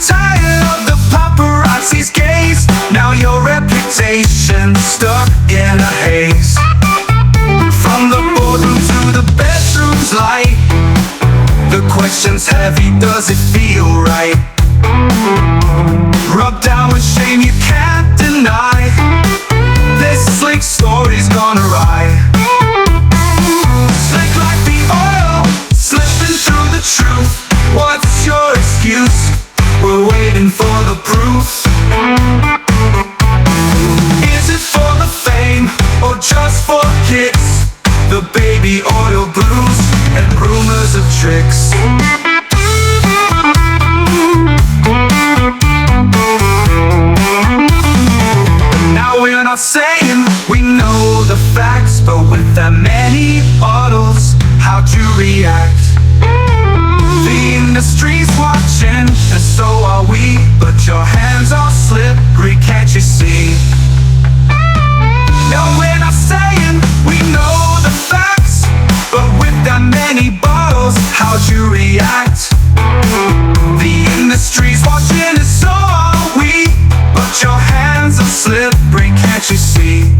tired of the paparazzi's gaze. Now your reputation's stuck in a haze. From the boardroom to the bedroom's light, the question's heavy, does it feel right? Rubbed down with shame you can't deny. This slick story's gone awry. Slick like the oil, slipping through the truth. What's your excuse? We're waiting for the proof. Is it for the fame or just for kicks? The baby oil blues and rumors of tricks. Now we're not saying we know the facts, but with that many bottles, how'd you react? The industry's watching, and so are we, but your hands are slippery, can't you see? No, we're not saying we know the facts, but with that many bottles, how'd you react? The industry's watching, and so are we, but your hands are slippery, can't you see?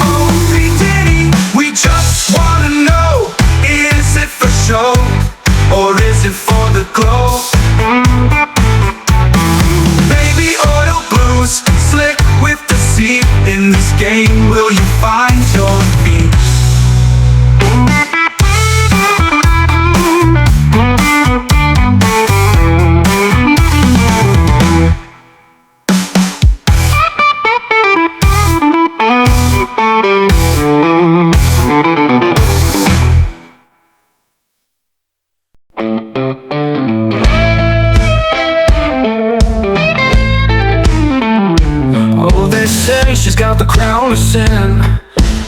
Oh, hey Diddy, we just wanna know, is it for show, or is it for the glow? Baby oil blues, slick with deceit. In this game, will you find your feet? She's got the crown of sin,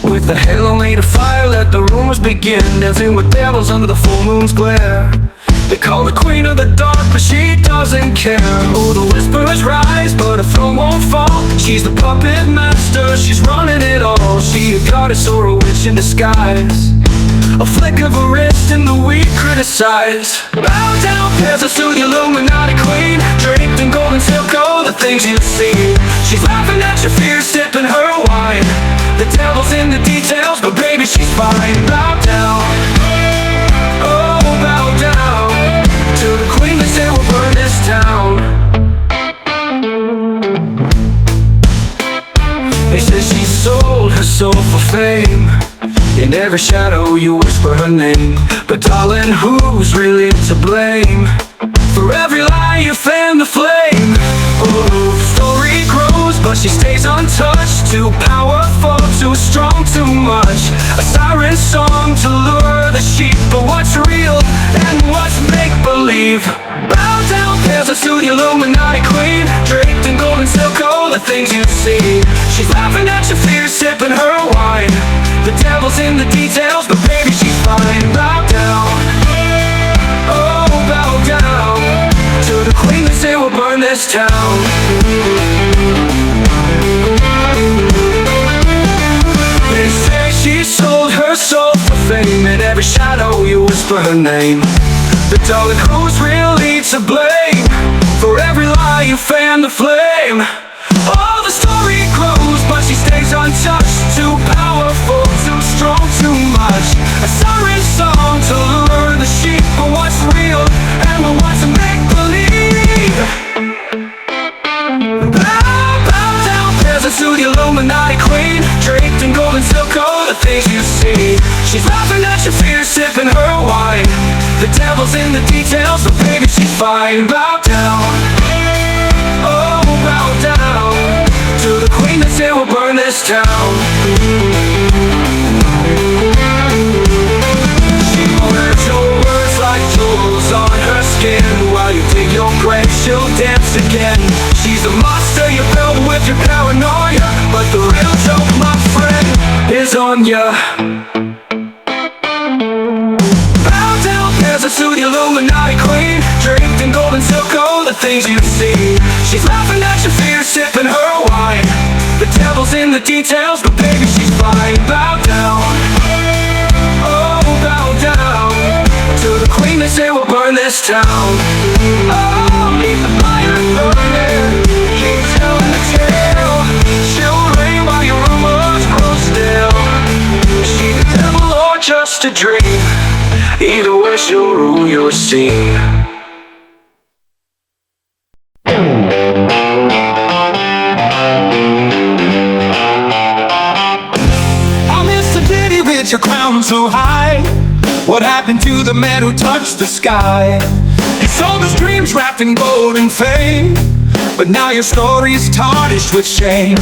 with the halo made of fire, let the rumors begin. Dancing with devils under the full moon's glare. They call her queen of the dark, but she doesn't care. Oh, the whispers rise, but her throne won't fall. She's the puppet master, she's running it all. She a goddess or a witch in disguise, a flick of her wrist and the weak criticize. Bow down, peasants, to the Illuminati queen, draped in gold and silk, oh, the things you see. She's laughing at your fears, sipping her wine. The devil's in the details, but baby, she's fine. Bow down, oh, bow down to the queen that said we'll burn this town. They say she sold her soul for fame. In every shadow you whisper her name. But darling, who's really to blame? For every lie you fan the flame. Oh, the story grows, but she stays untouched. Too powerful, too strong, too much. A siren song to lure the sheep. But what's real and what's make-believe? Bow down, peasants, to the Illuminati queen, draped in gold and silk, oh, the things you see. She's laughing at your fears, sipping her wine. The devil's in the details, but baby, she's fine. Bow down, oh, bow down to the queen that said we'll burn this town. They say she sold her soul for fame. In every shadow you whisper her name. But darling, who's really to blame? For every lie you fan the flame. Oh, the story grows, but she stays untouched. Too powerful, too strong, too much. A siren song to lure the sheep. But what's real and what's make-believe? Bow down, peasants, to the Illuminati queen, draped in gold and silk, oh, the things you see. She's laughing at your fears, sipping her wine. The devil's in the details, but baby, she's fine. Bow down, oh, bow down to the queen that said we'll burn this town. She wears your words like jewels on her skin. While you dig your grave, she'll dance again. She's the monster you build with your paranoia, but the real joke, my friend, is on ya. Bow down, peasants, to the Illuminati queen, draped in gold and silk, oh, the things you see. She's laughing at your fears, sipping her wine. The devil's in the details, but baby, she's fine. Bow down, oh, bow down to the queen that said we'll burn this this town. Oh, leave the fire burning, keep telling the tale. She'll reign while your rumors grow stale. Is she the devil or just a dream? Either way she'll rule your scene. Your crown so high. What happened to the man who touched the sky? You sold his dreams wrapped in gold and fame, but now your story's tarnished with shame.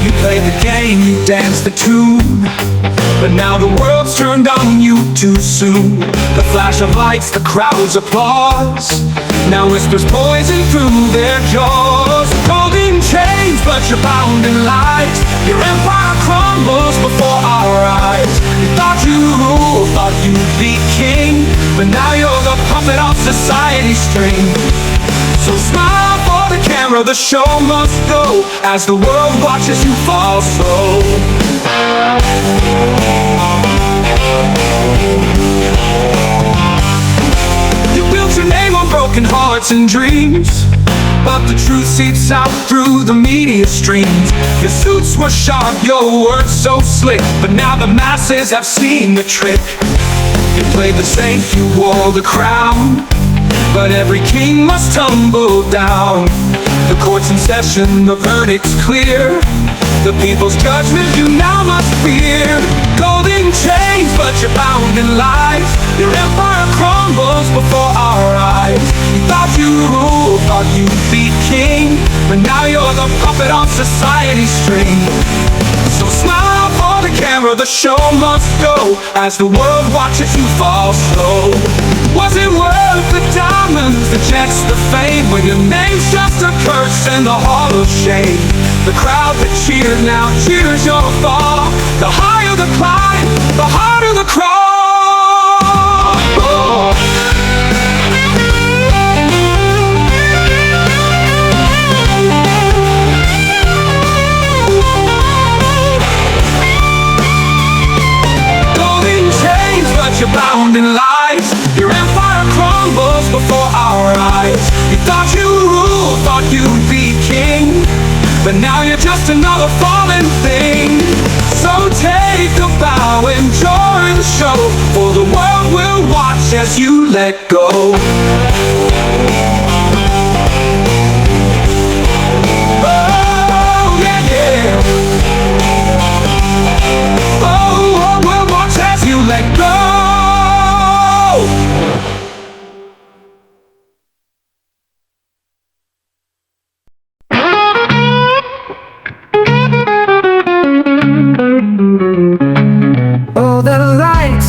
You played the game, you danced the tune, but now the world's turned on you too soon. The flash of lights, the crowd's applause, now whispers poison through their jaws. Golden chains, but you're bound in lies. Your empire crumbles before our eyes. You thought you ruled, thought you'd be king, but now you're the puppet on society's string. So smile for the camera, the show must go, as the world watches you fall slow. You built your name on broken hearts and dreams, but the truth seeps out through the media streams. Your suits were sharp, your words so slick, but now the masses have seen the trick. You played the saint, you wore the crown, but every king must tumble down. The court's in session, the verdict's clear, the people's judgment you now must fear. Golden chains, but you're bound in lies. Your empire crumbles before our eyes. You thought you ruled, thought you'd be king, but now you're the puppet on society's string. So smile for the camera, the show must go, as the world watches you fall slow. Was it worth the diamonds, the jets, the fame, when your name's just a curse in the hall of shame? The crowd that cheered now cheers your fall. The higher the climb, the harder the crawl. Oh. You're bound in lies. Your empire crumbles before our eyes. You thought you ruled, thought you'd be king, but now you're just another fallen thing. So take a bow, enjoy the show, for the world will watch as you let go. Oh, yeah, yeah. Oh, we'll watch as you let go.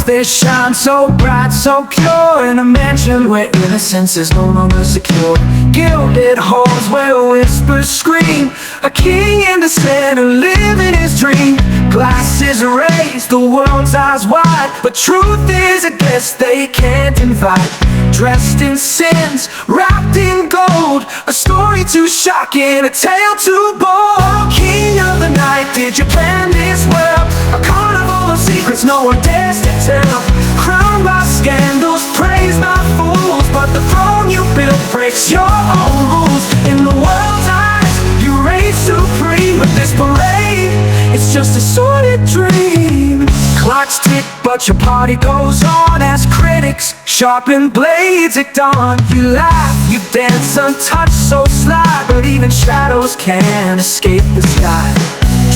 They shine so bright, so pure, in a mansion where innocence is no longer secure. Gilded halls where whispers scream, a king in the center living his dream. Glasses raised, the world's eyes wide, but truth is a guest they can't invite. Dressed in sins, wrapped in gold, a story too shocking, a tale too bold. King of the night, did you plan this well? A carnival of secrets no one dares to tell. Crowned by scandals, praised by fools, but the throne you built breaks your own rules. In the world's eyes, you reign supreme, but this parade, it's just a sordid dream. Clocks tick, but your party goes on as critics sharpen blades at dawn. You laugh, you dance untouched, so sly, but even shadows can't escape the sky.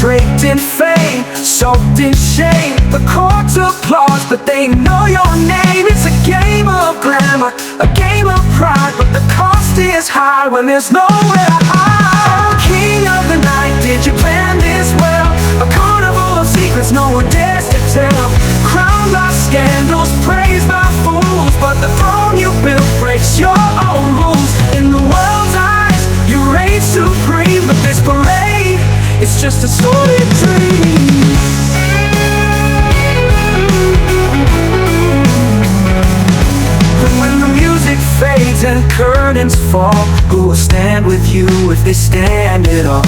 Draped in fame, soaked in shame, the courts applause, but they know your name. It's a game of glamour, a game of pride, but the cost is high when there's nowhere to hide. King of the night, did you plan this well? A carnival of secrets no one dares to tell. Crowned by scandals, praised by fools, but the throne you built breaks your own rules. In the world's eyes, you reign supreme, but this parade, it's just a sordid dream. But when the music fades and curtains fall, who will stand with you if they stand at all?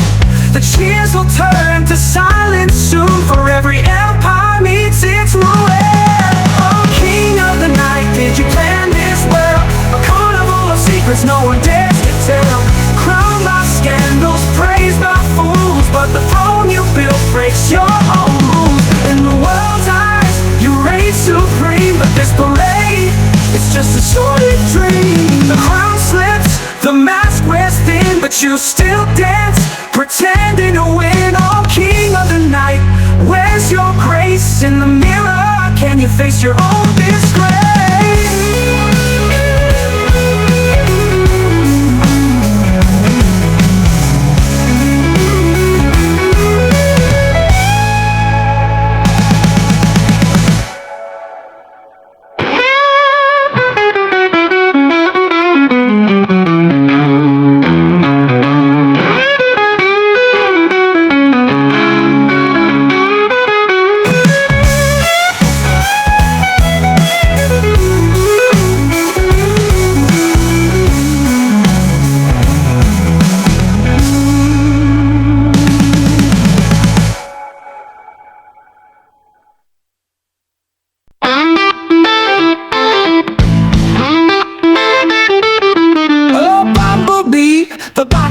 The cheers will turn to silence soon, for every empire meets its ruin. Oh, king of the night, did you plan this well? A secrets no one dares to tell. Crown by scandals, praise by fools, but the throne you built breaks your own rules. In the world's eyes, you reign supreme, but this parade, it's just a sordid dream. The crown slips, the mask wears thin, but you still dance, pretending to win. Oh, king of the night, where's your grace? In the mirror, can you face your own disgrace?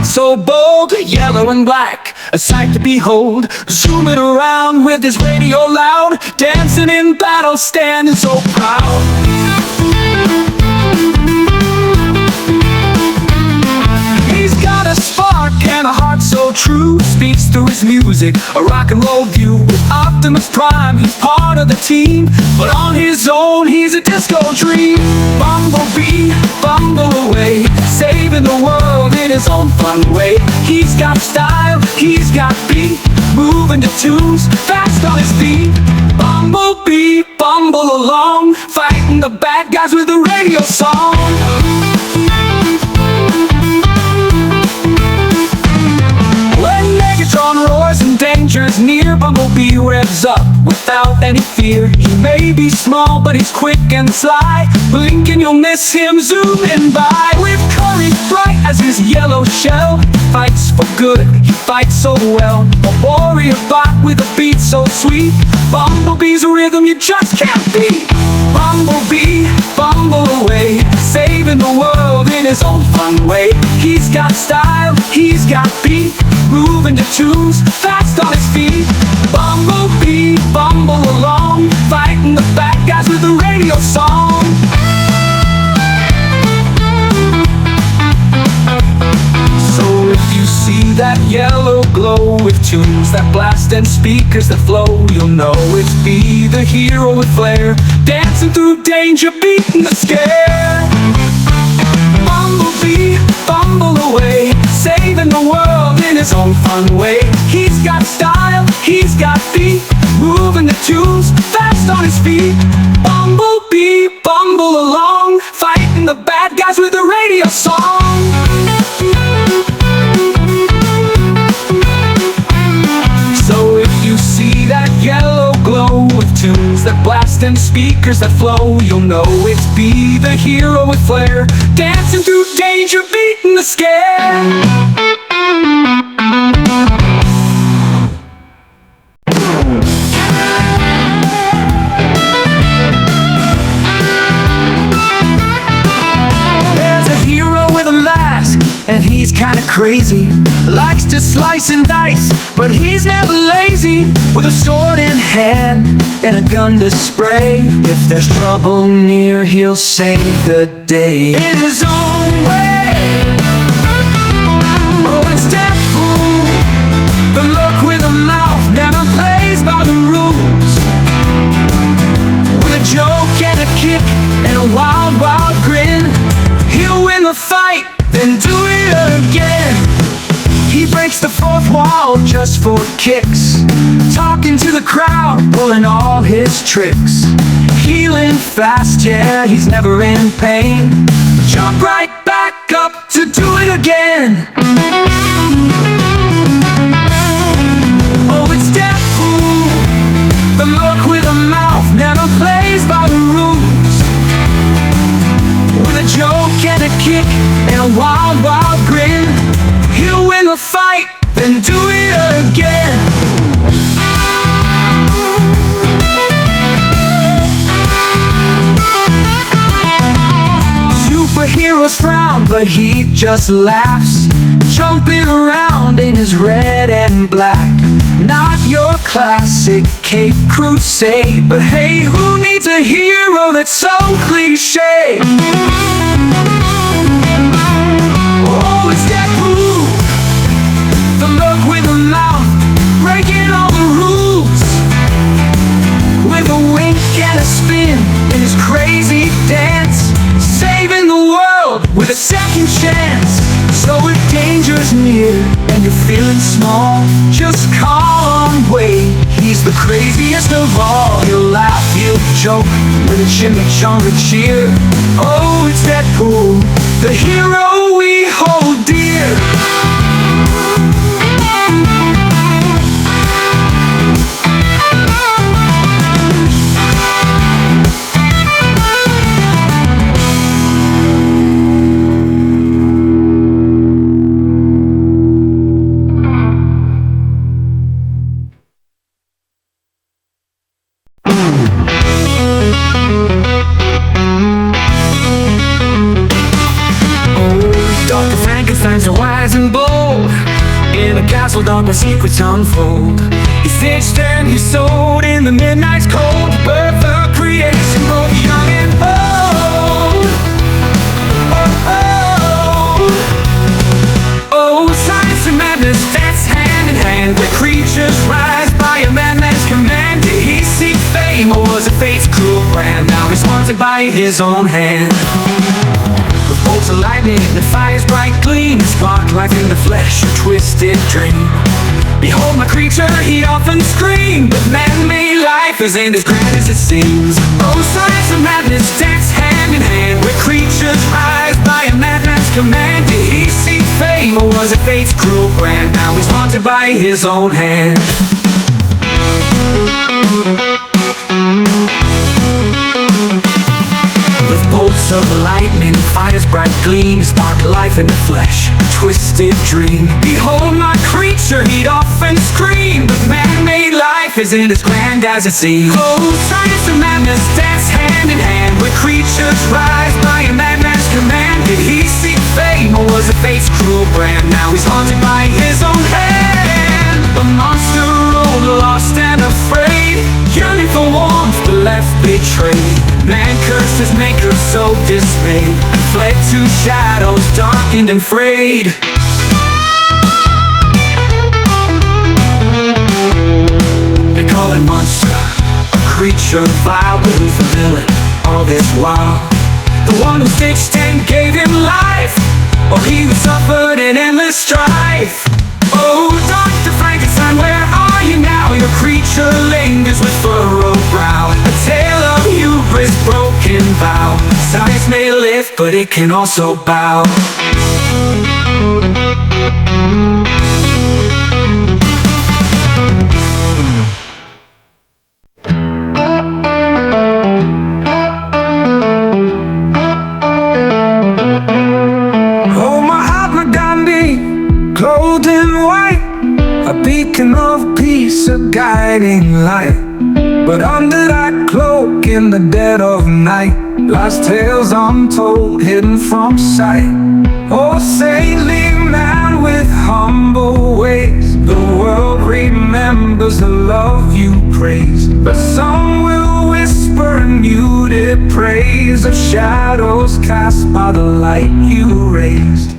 So bold, yellow and black, a sight to behold. Zooming around with his radio loud, dancing in battle, standing so proud. He's got a spark and a heart so true, speaks through his music, a rock and roll view. With Optimus Prime, he's part of the team, but on his own, he's a disco dream. Bumblebee, bumble away, saving the world in his own fun way. He's got style, he's got beat, moving to tunes, fast on his feet. Bumblebee, bumble along, fighting the bad guys with a radio song. When Megatron roars and danger's near, Bumblebee revs up without any fear. He may be small, but he's quick and sly, blink and you'll miss him zooming by. With courage bright as his yellow shell, fights for good, he fights so well. A warrior bot with a beat so sweet, Bumblebee's a rhythm you just can't beat. Bumblebee, bumble away, saving the world in his own fun way. He's got style, he's got beat, moving to tunes, fast on his feet. Bumblebee, bumble along, fighting the bad guys with a radio song. So if you see that yellow glow with tunes that blast and speakers that flow, you'll know it's Be the hero with flair, dancing through danger, beating the scare. Bumblebee, bumble away, saving the world in his own fun way. He's got style, he's got beat, moving the tunes, fast on his feet. Bumblebee, bumble along, fighting the bad guys with a radio song. So if you see that yellow glow with tunes that blast and speakers that flow, you'll know it's Be the hero with flair, dancing through danger, beating the scare. And he's kinda crazy, likes to slice and dice, but he's never lazy. With a sword in hand and a gun to spray, if there's trouble near, he'll save the day in his own way. Oh, it's Deadpool, the look with a mouth, never plays by the rules. With a joke and a kick and a wild, wild grin, he'll win the fight, then do it again. He breaks the fourth wall just for kicks, talking to the crowd, pulling all his tricks. Healing fast, yeah, he's never in pain. Jump right back up to do it again. Oh, it's Deadpool, the look with a mouth, never plays by the rules. With a joke and a kick and a wild, wild grin, he'll win the fight, then do it again. Superheroes frown, but he just laughs, jumping around in his red and black. Not your classic Cape Crusade, but hey, who needs a hero that's so cliche? Oh, it's Deadpool, the look with a mouth, breaking all the rules, with a wink and a spin in his crazy dance, saving the world with a second chance. So if danger's near and you're feeling small, just call on Wade, he's the craziest of all. He'll laugh, he'll joke with a chimichanga cheer. Oh, it's Deadpool, the hero we hold dear. Dr. Frankenstein's so wise and bold, in a castle dark where secrets unfold. He's stitched and he's sewed in the midnight's cold, birth of creation, both young and old. Oh, oh, oh, science and madness dance hand in hand, where creatures rise by a madman's command. Did he seek fame or was it fate's cruel brand? Now he's haunted by his own hand. With bolts of lightning, the fire's bright gleam, spark life in the flesh, a twisted dream. Behold my creature, he often screamed, but man-made life isn't as grand as it seems. Oh, science and madness dance hand in hand, where creatures rise by a madman's command. Did he seek fame or was it fate's cruel brand? Now he's haunted by his own hand. With bolts of lightning, fire's bright gleam, spark life in the flesh, a twisted dream. Behold my creature, he'd often scream, but man-made life isn't as grand as it seems. Oh, science and madness dance hand in hand, where creatures rise by a madman's command. Did he seek fame or was it fate's cruel brand? Now he's haunted by his own hand. A monster rolled lost and afraid, yearning for warmth but left betrayed. Man cursed his maker so dismayed, and fled to shadows darkened and frayed. They call him monster, a creature vile, but who's the villain all this while? The one who stitched and gave him life, or he who suffered in endless strife? Oh, Dr. Frankenstein, where are you now? Your creature lingers with furrowed brow, a tale of hubris, broken vow. Science may lift, but it can also bow. Oh, Mahatma Gandhi, clothed in white, a beacon of peace, a guiding light. But under that cloak in the dead of night lies tales untold, hidden from sight. Oh, saintly man with humble ways, the world remembers the love you praise. But some will whisper in muted praise of shadows cast by the light you raised.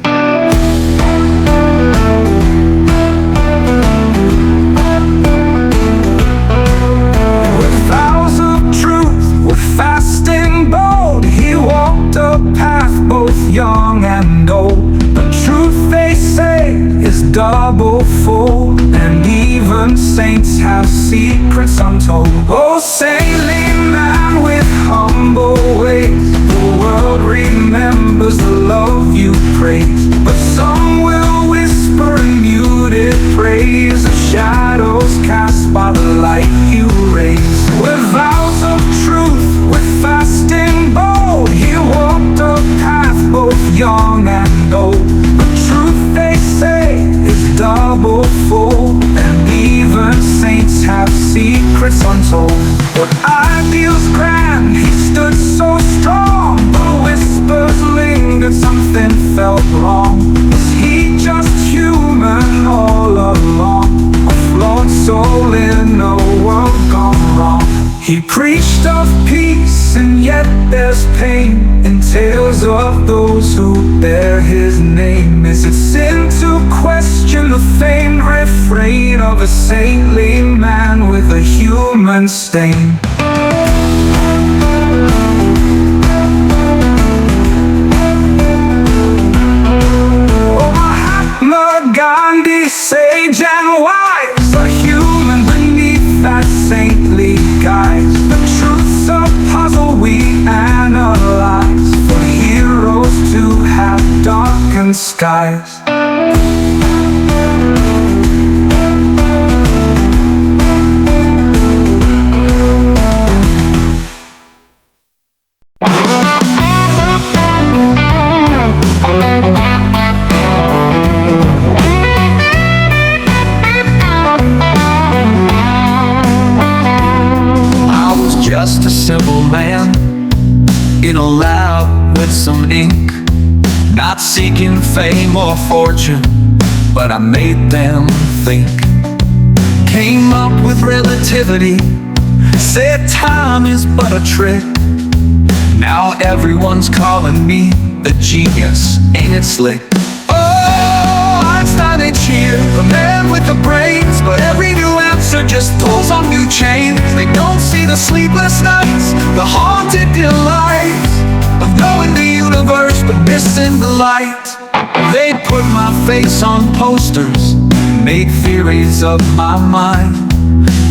Fasting bold, he walked a path both young and old. But truth, they say, is double full, and even saints have secrets untold. Oh, saintly man with humble ways, the world remembers the love you praise. But some will whisper in muted praise of shadows cast by the light you raise. With vows of truth, with fasting bold, he walked a path both young and old. But truth, they say, is double full, and even saints have secrets untold. But ideals grand, he stood so strong, but whispers lingered, something felt He preached of peace, and yet there's pain in tales of those who bear his name. Is it sin to question the famed refrain of a saintly man with a human stain? Oh, Mahatma Gandhi, sage and wise, a human beneath that saintly guise. The truth's a puzzle we analyze, for heroes to have darkened skies. Just a simple man in a lab with some ink, not seeking fame or fortune, but I made them think. Came up with relativity, said time is but a trick. Now everyone's calling me the genius, ain't it slick? Oh, Einstein ain't here, the man with the brains, but every new answer just pulls on new chains. They don't see the sleepless nights, the haunted delight of knowing the universe but missing the light. They put my face on posters, make theories of my mind,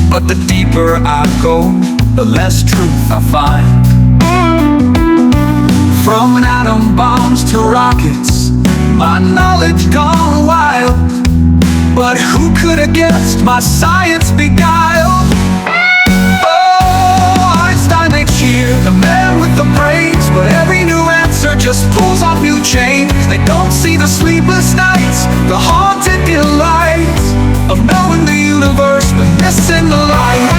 but the deeper I go, the less truth I find. From atom bombs to rockets, my knowledge gone wild, but who could have guessed my science beguiled? Oh, Einstein ain't here, the man with the brains, but every new answer just pulls on new chains. They don't see the sleepless nights, the haunted delight of knowing the universe but missing the light.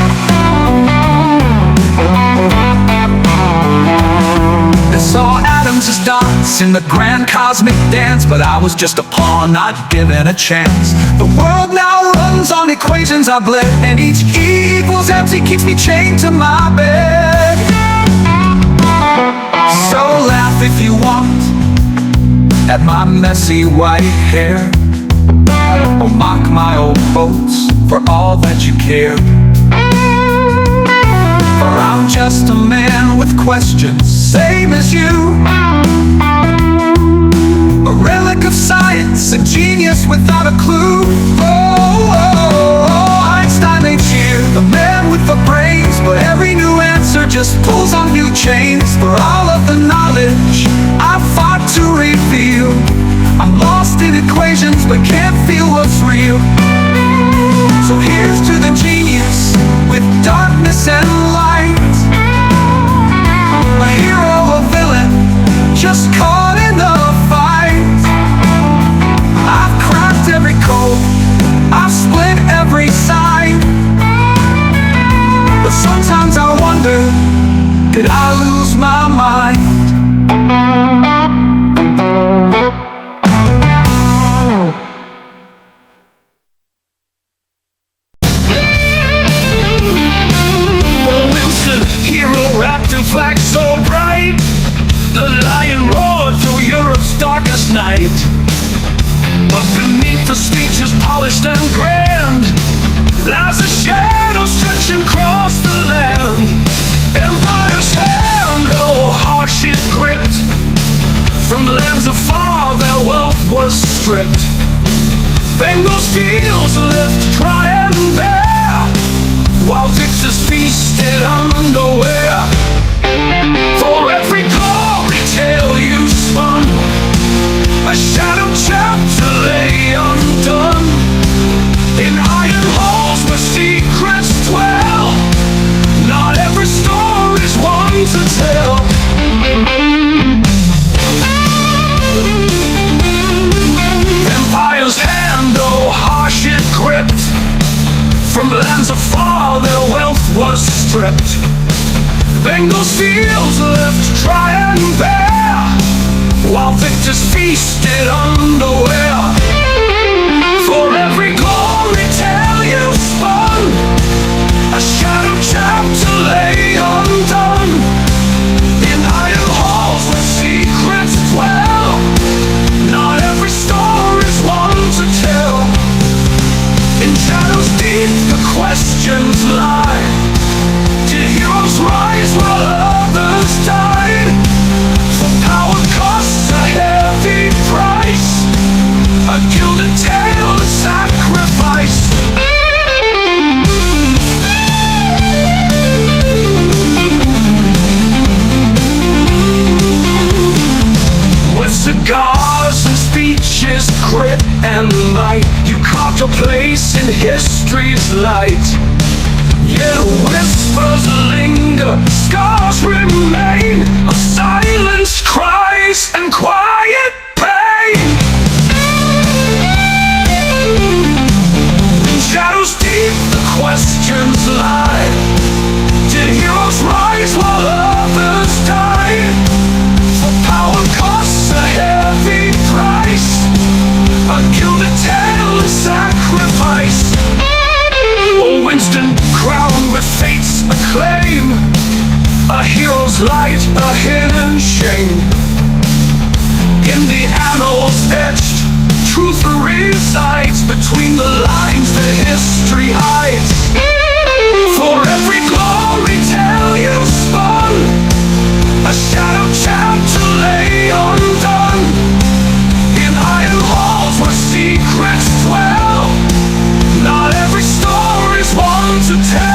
They saw atoms as dots in the grand cosmic dance, but I was just a pawn, not given a chance. The world now runs on equations I bled, and each E equals MC keeps me chained to my bed. So laugh if you want at my messy white hair, or mock my old quotes for all that you care. For I'm just a man with questions, same as you, a relic of science, a genius without a clue. Oh, Einstein ain't here, the man with the brains, but every new answer just pulls on new chains. For all of the knowledge I fought to reveal, I'm lost in equations but can't feel what's real. So here's to the genius with darkness and light, a hero, a villain, just caught in the fight. I've cracked every code, I've split every sign, but sometimes I wonder, did I lose my mind? Flag so bright, the lion roared through Europe's darkest night. But beneath the speech is polished and grand lies a shadow stretching across the land. Empire's hand, oh, harsh it gripped, from lands afar their wealth was stripped. Bengal's fields left dry and bare, while victors feasted unaware. For every glory tale you spun, a shadow chapter lay undone. In iron halls where secrets dwell, not every story's one to tell. Empire's hand, oh, harsh it gripped, from lands afar their wealth was stripped. Bengal's fields left dry and bare, while victors feasted unaware. For every glory tale you spun, a shadow chapter lay and might. You carved your place in history's light. Yet whispers linger, scars remain of silenced cries and quiet pain. In shadows deep the questions lie. Did heroes rise while others died? For power costs a heavy price, a gilded tale of sacrifice. Or Winston crowned with fate's acclaim, a hero's light, a hidden shame. In the annals etched, truth resides between the lines that history hides. For every glory tale you spun, a shadow chapter lay undone. In iron halls where secrets dwell, not every story's one to tell.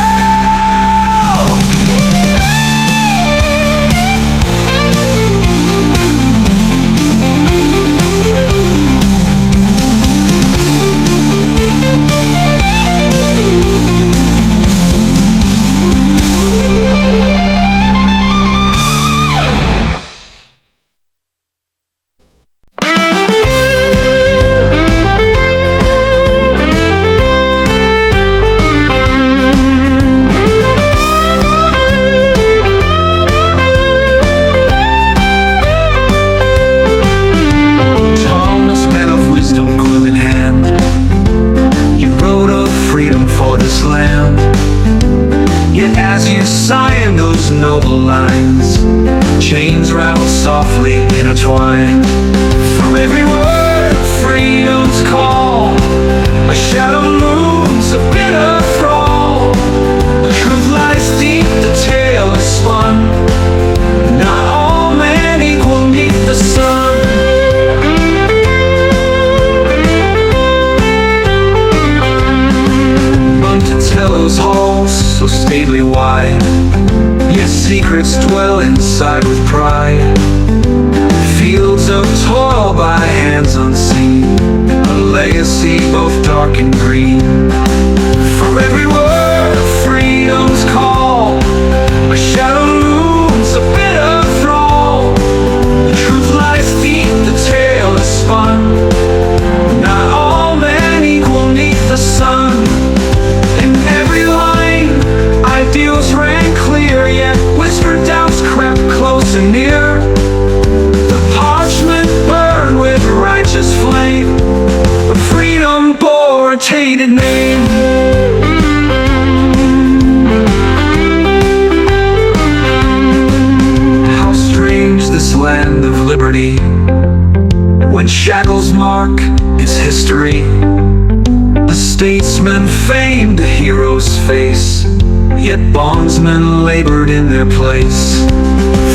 Noble lines, chains rattle softly intertwined. From every word freedom's call, a shadow looms, a bitter thrall. The truth lies deep, the tale is spun. Not all men equal neath the sun. Monticello's halls, so stately wide, yet secrets dwell inside with pride. Fields of toil by hands unseen, a legacy both dark and green. For every word of freedom's call, a shadow looms, a bitter thrall. The truth lies deep, the tale is spun. Not all men equal neath the sun. In every line, ideals rang clear, yet whispered doubts crept close and near. The parchment burned with righteous flame, but freedom bore a tainted name. How strange this land of liberty, when shackles mark its history. A statesman famed, a hero's face, yet bondsmen labored in their place.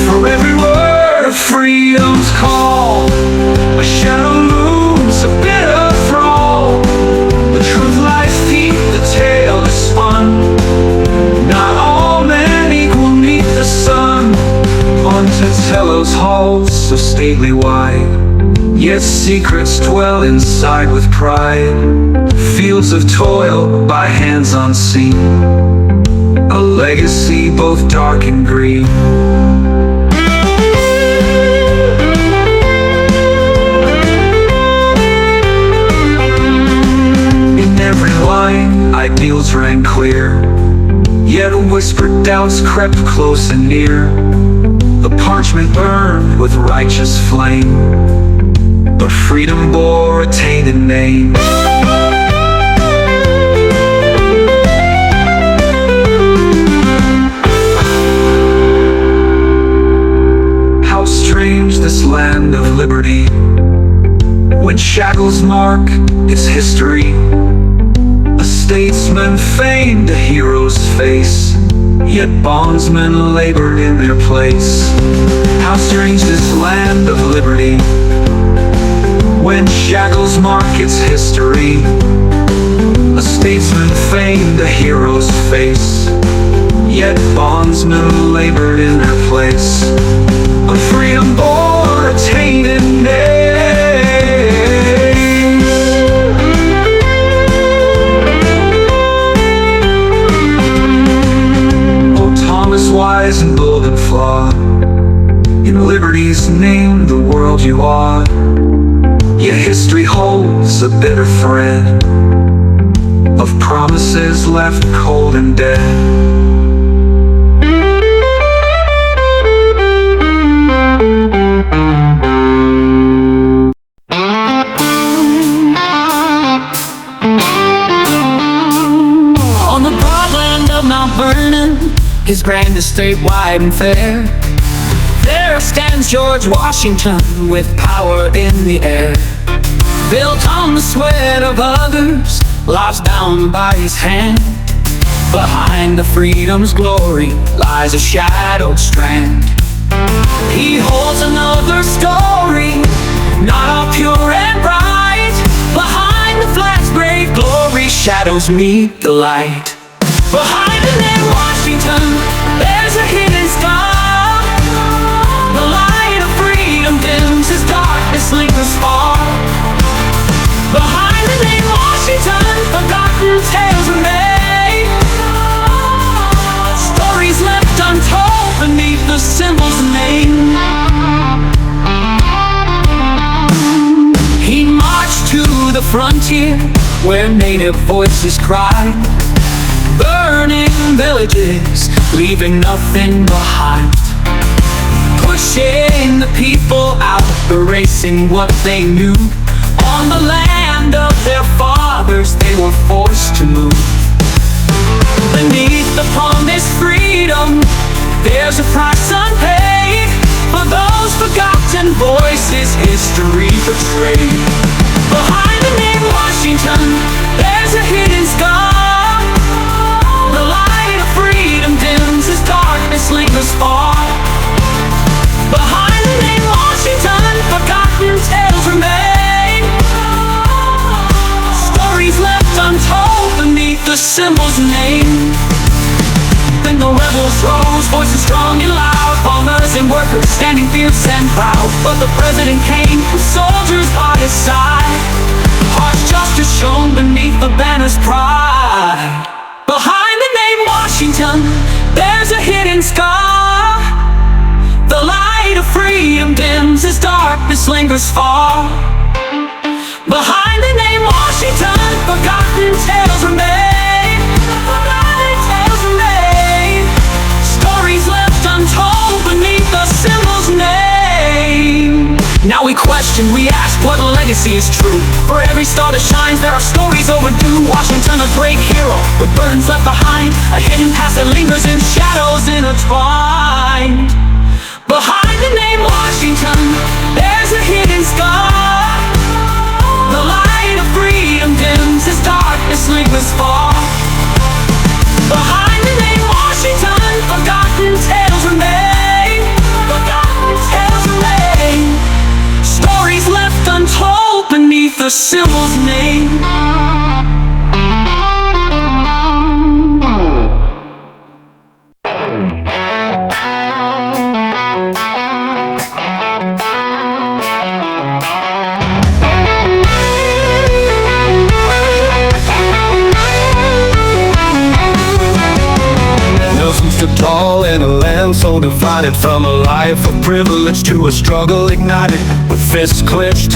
For every word of freedom's call, a shadow looms, a bitter thrall. The truth lies deep, the tale is spun. Not all men equal neath the sun. Monticello's halls, so stately wide, yet secrets dwell inside with pride. Fields of toil by hands unseen, a legacy both dark and green. In every line, ideals rang clear, yet whispered doubts crept close and near. The parchment burned with righteous flame, but freedom bore a tainted name. Strange this land of liberty, when shackles mark its history. A statesman famed, a hero's face, yet bondsmen labored in their place. How strange this land of liberty, when shackles mark its history. A statesman famed, a hero's face, yet bondsmen labored in their place. But freedom bore a tainted name. rise and bold and flawed. In liberty's name, the world you are. Yet history holds a bitter thread of promises left cold and dead. His grand estate wide and fair, there stands George Washington with power in the air. Built on the sweat of others, lives bound by his hand. Behind the freedom's glory lies a shadowed strand. He holds another story, not all pure and bright. Behind the flag's brave glory, shadows meet the light. Behind the name Washington, there's a hidden star. The light of freedom dims as darkness lingers far. Behind the name Washington, forgotten tales remain. Stories left untold beneath the symbol's name. He marched to the frontier where native voices cried, burning villages, leaving nothing behind. Pushing the people out, erasing what they knew. On the land of their fathers, they were forced to move. Beneath the promised freedom, there's a price unpaid. For those forgotten voices, history betrayed. Behind the name Washington, there's a hidden scar. The light of freedom dims as darkness lingers far. Behind the name Washington, forgotten tales remain. Stories left untold beneath the symbol's name. Then the rebels rose, voices strong and loud, farmers and workers standing fierce and proud. But the president came with soldiers by his side, harsh justice shone beneath the banner's pride. Behind the name Washington, there's a hidden scar. The light of freedom dims as darkness lingers far. Behind the name Washington, forgotten tales remain. Forgotten tales remain. Stories left untold beneath the symbol's name. Now we question, we ask, what legacy is true? For every star that shines, there are stories overdue. Washington, a great hero, with burdens left behind, a hidden past that lingers in shadows intertwined. Behind the name Washington, there's a hidden scar. The light of freedom dims as darkness lingers far. Behind the name Washington, forgotten tales remain. Forgotten tales remain. Stories left untold beneath the symbol's name. Stood tall in a land so divided, from a life of privilege to a struggle ignited. With fists clenched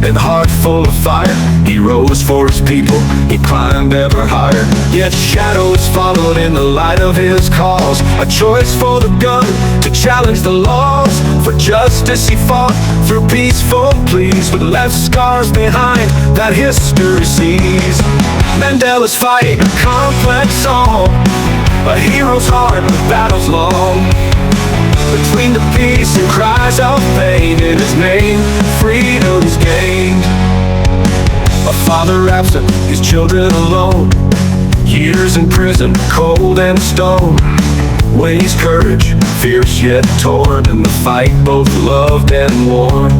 and heart full of fire, he rose for his people, he climbed ever higher. Yet shadows followed in the light of his cause, a choice for the gun to challenge the laws. For justice he fought through peaceful pleas, but left scars behind that history sees. Mandela's fight, a complex song, a hero's heart, the battle's long. Between the peace and cries of pain, in his name, freedom is gained. A father absent, his children alone, years in prison, cold and stone. Weighs courage, fierce yet torn, in the fight both loved and worn.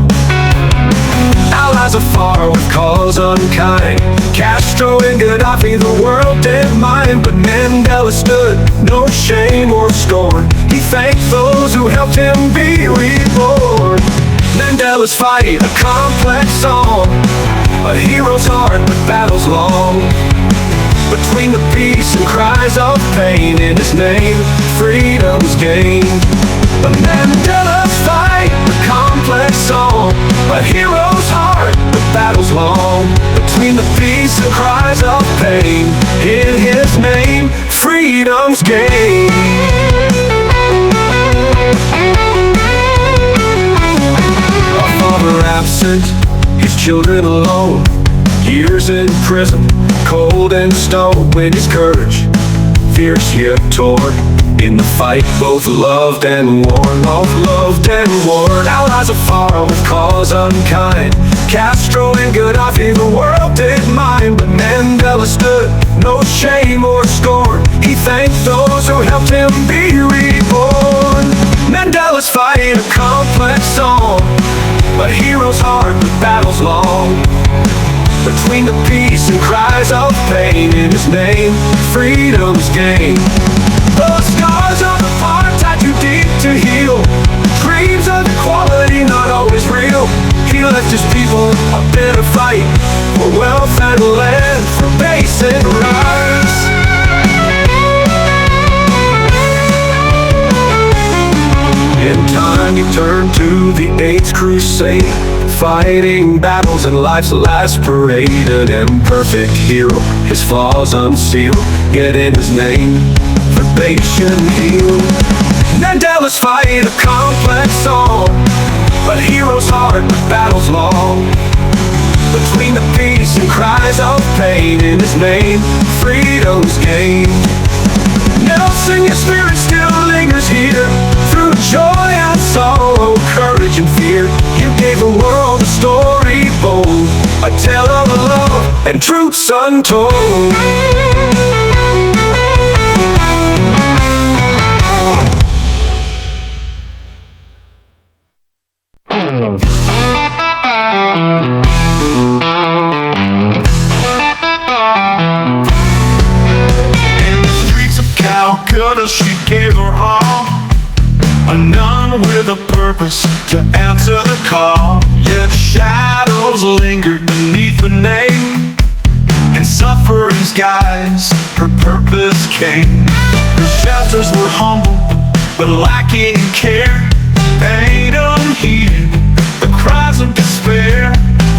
Allies afar with cause unkind, Castro and Gaddafi the world did mine. But Mandela stood, no shame or scorn, he thanked those who helped him be reborn. Mandela's fight, a complex song, a hero's heart, but battle's long. Between the peace and cries of pain, in his name, freedom's gained. The Mandela's fight, the complex song, a hero's heart, the battle's long. Between the peace and cries of pain, in his name, freedom's gained. A father absent, his children alone, years in prison, cold and stone. When his courage, fierce yet torn, in the fight both loved and worn, both loved and worn. Allies afar with cause unkind, Castro and Gaddafi the world did mind. But Mandela stood, no shame or scorn, he thanked those who helped him be reborn. Mandela's fight, a complex song, a hero's heart, the battle's long. Between the peace and cries of pain, in his name, freedom's gained. Those scars of apartheid too deep to heal, dreams of equality not always real. He left his people a bitter fight for wealth and land, for basic rights. In time he turned to the AIDS crusade, fighting battles in life's last parade. An imperfect hero, his flaws unsealed, yet in his name, foundation healed. Mandela's fight, a complex song, but hero's heart, the battle's long. Between the peace and cries of pain, in his name, freedom's gained. Nelson, your spirit still lingers here, through joy and sorrow, courage and fear. You gave the world a story bold, a tale of love and truths untold. Calcutta, she gave her all, a nun with a purpose to answer the call. Yet shadows lingered beneath the name, in suffering's guise her purpose came. Her shelters were humble but lacking in care, pain unheeded, the cries of despair.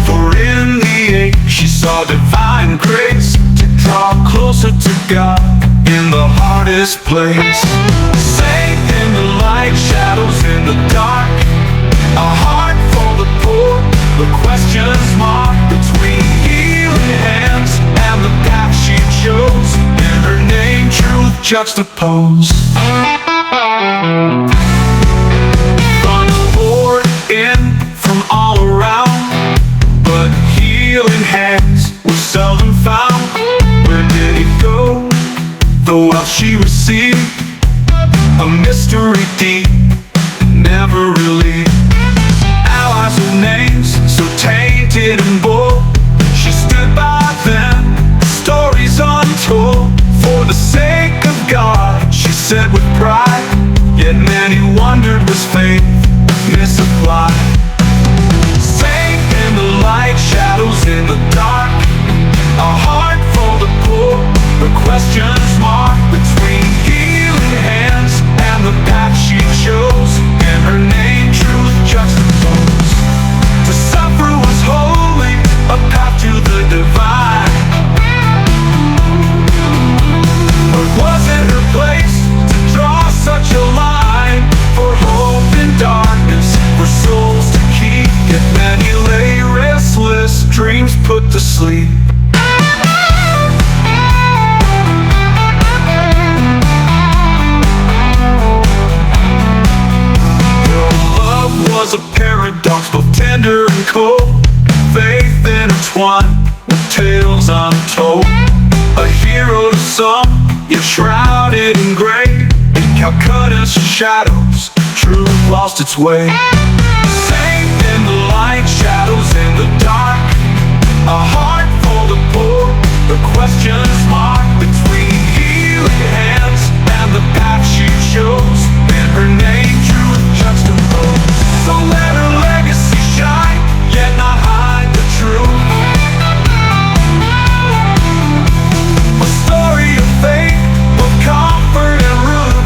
For in the age she saw divine grace to draw closer to God in the hardest place. Safe in the light, shadows in the dark, a heart for the poor, the questions marked. Between healing hands and the path she chose, in her name truth juxtaposed. Funds poured in from all around, but healing hands were seldom found. Where did he go? The wealth she received, a mystery deep, never relieved. Allies with names so tainted and bold, she stood by them, stories untold. For the sake of God, she said with pride, yet many wondered was faith misapplied. Safe in the light, shadows in the dark, a heart for the poor, the questions marked. Between healing hands and the path she chose, in her name truth juxtaposed. To suffer was holy, a path to the divine. But was it her place to draw such a line, for hope in darkness, for souls to keep? Yet many lay restless, dreams put to sleep. Was a paradox, both tender and cold, faith intertwined with tales untold. A hero to some, yet shrouded in gray, in Calcutta's shadows, truth lost its way. Safe in the light, shadows in the dark, a heart for the poor, the questions marked. Between healing hands and the path she chose, in her name truth juxtaposed. So let her legacy shine, yet not hide the truth. A story of faith, both comfort and root,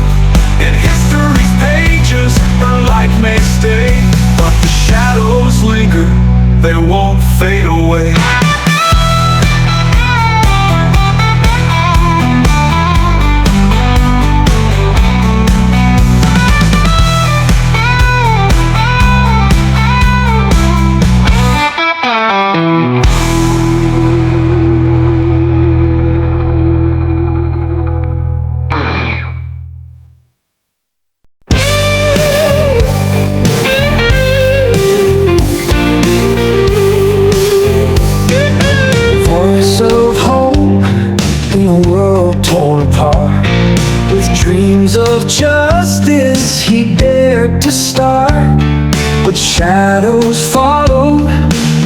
voice of hope in a world torn apart. With dreams of justice he dared to start, but shadows followed,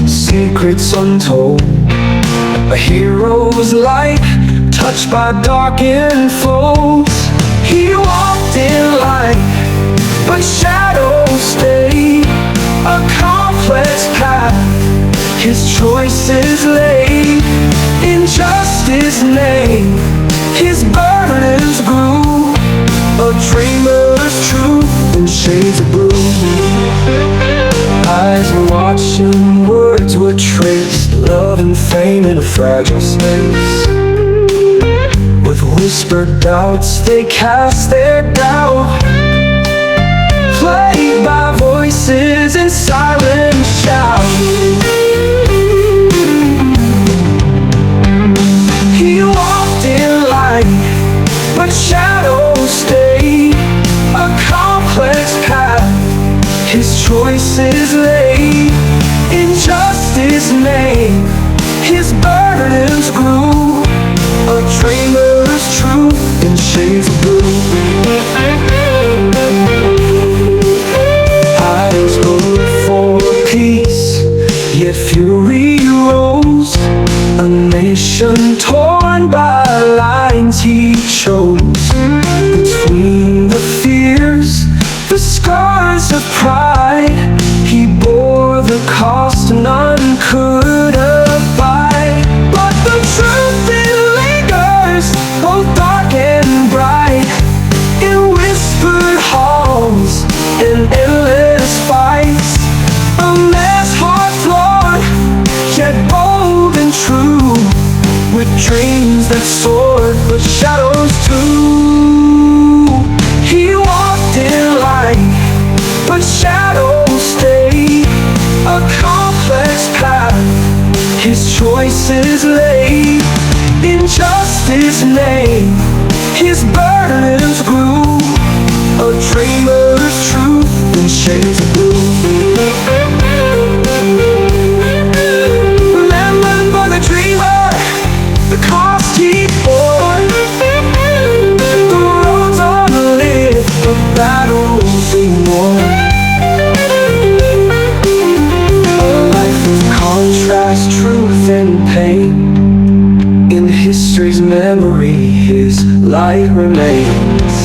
secrets untold. A hero's light touched by darkened foes. He walked in light, but shadows stayed. A complex path his choices laid. In justice's name his burdens grew. A dreamer's truth in shades of blue. Eyes were watching, words were traced. Love and fame in a fragile space. With whispered doubts they cast their doubt, plagued by voices in silent shout. He walked in light, but shadows stayed. A complex path his choices laid. In justice's name his burdens grew. A dreamer's truth in shades of blue. Eyes glowed for peace, yet fury rose. A nation torn by lines he chose. Between the fears, the scars of pride, he bore the cost none could abide. But the truth it lingers, both dark and bright, in whispered halls and endless fights. A man's heart flawed, yet bold and true, with dreams that soared, but shadows too. He walked in light, but shadows stayed. A complex path his choices laid. In justice's name his burdens grew. A dreamer's truth in shades of blue. Remembered by the dreamer, the cost he bore. The roads unlit, the battles he won. A life of contrast, truth and pain. In history's memory his light remains.